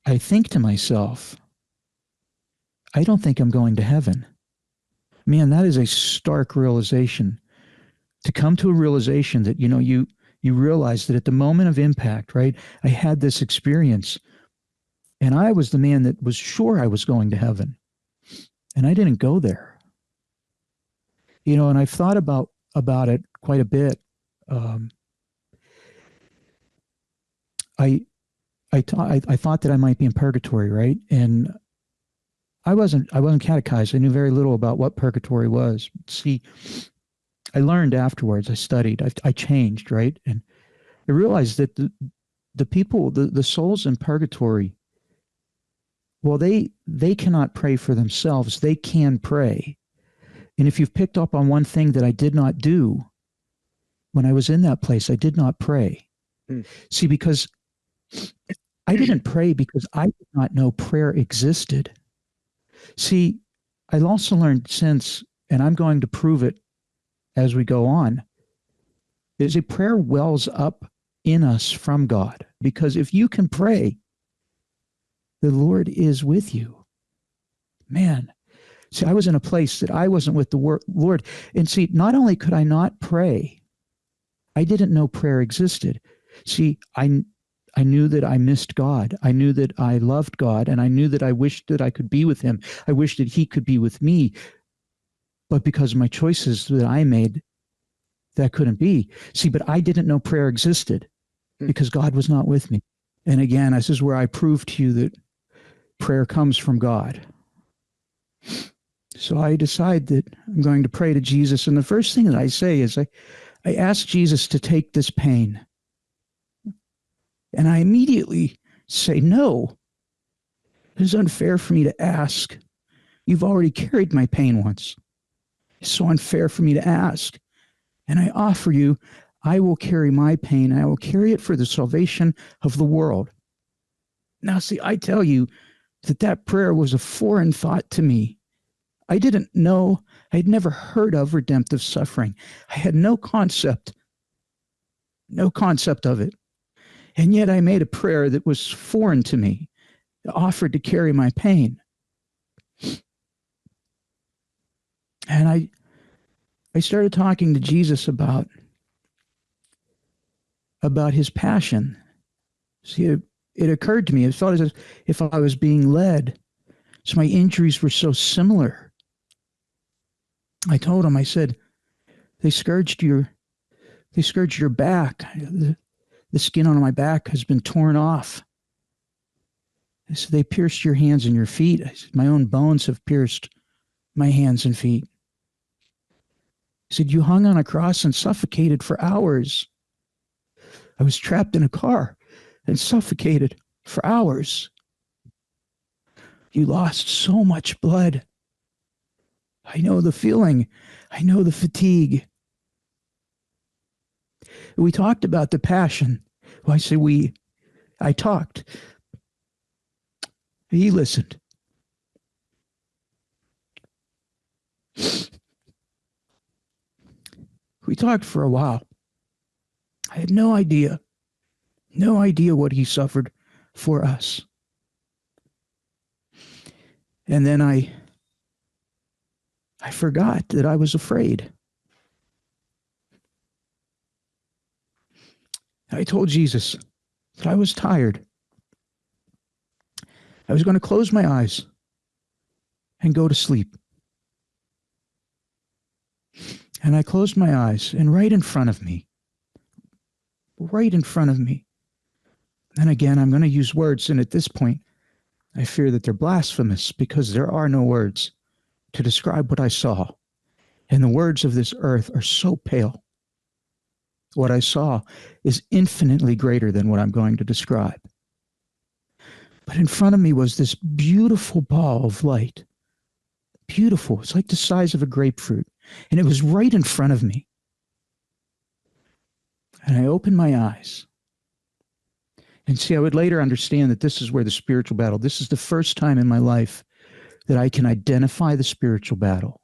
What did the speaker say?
I think to myself, I don't think I'm going to heaven. Man, that is a stark realization. To come to a realization that, you realize that at the moment of impact, right, I had this experience and I was the man that was sure I was going to heaven and I didn't go there. And I've thought about it quite a bit. Um, I, I thought that I might be in purgatory, right? And I wasn't catechized. I knew very little about what purgatory was. See, I learned afterwards. I studied. I changed, right? And I realized that the people, the souls in purgatory, well, they cannot pray for themselves. They can pray. And if you've picked up on one thing that I did not do when I was in that place, I did not pray. See, because I didn't pray because I did not know prayer existed. See, I also learned since, and I'm going to prove it as we go on, is a prayer wells up in us from God. Because if you can pray, the Lord is with you. Man, see, I was in a place that I wasn't with the Lord. And see, not only could I not pray, I didn't know prayer existed. See, I knew that I missed God. I knew that I loved God, and I knew that I wished that I could be with him. I wished that he could be with me. But because of my choices that I made, that couldn't be. See, but I didn't know prayer existed because God was not with me. And again, this is where I prove to you that prayer comes from God. So I decide that I'm going to pray to Jesus. And the first thing that I say is I ask Jesus to take this pain. And I immediately say, no, it is unfair for me to ask. You've already carried my pain once. It's so unfair for me to ask. And I offer you, I will carry my pain. I will carry it for the salvation of the world. Now, see, I tell you that prayer was a foreign thought to me. I didn't know, I had never heard of redemptive suffering. I had no concept of it. And yet I made a prayer that was foreign to me, offered to carry my pain. And I started talking to Jesus about his passion. See, it occurred to me, it felt as if I was being led. So my injuries were so similar. I told him, I said, they scourged your back. The skin on my back has been torn off. I said, they pierced your hands and your feet. I said, my own bones have pierced my hands and feet. He said, you hung on a cross and suffocated for hours. I was trapped in a car and suffocated for hours. You lost so much blood. I know the feeling. I know the fatigue. We talked about the passion. Well, I say I talked. He listened. We talked for a while. I had no idea what he suffered for us. And then I forgot that I was afraid. I told Jesus that I was tired. I was going to close my eyes and go to sleep. And I closed my eyes, and right in front of me, and again, I'm going to use words, and at this point, I fear that they're blasphemous because there are no words to describe what I saw. And the words of this earth are so pale. What I saw is infinitely greater than what I'm going to describe. But in front of me was this beautiful ball of light. Beautiful. It's like the size of a grapefruit. And it was right in front of me. And I opened my eyes. And see, I would later understand that this is where the spiritual battle, this is the first time in my life that I can identify the spiritual battle.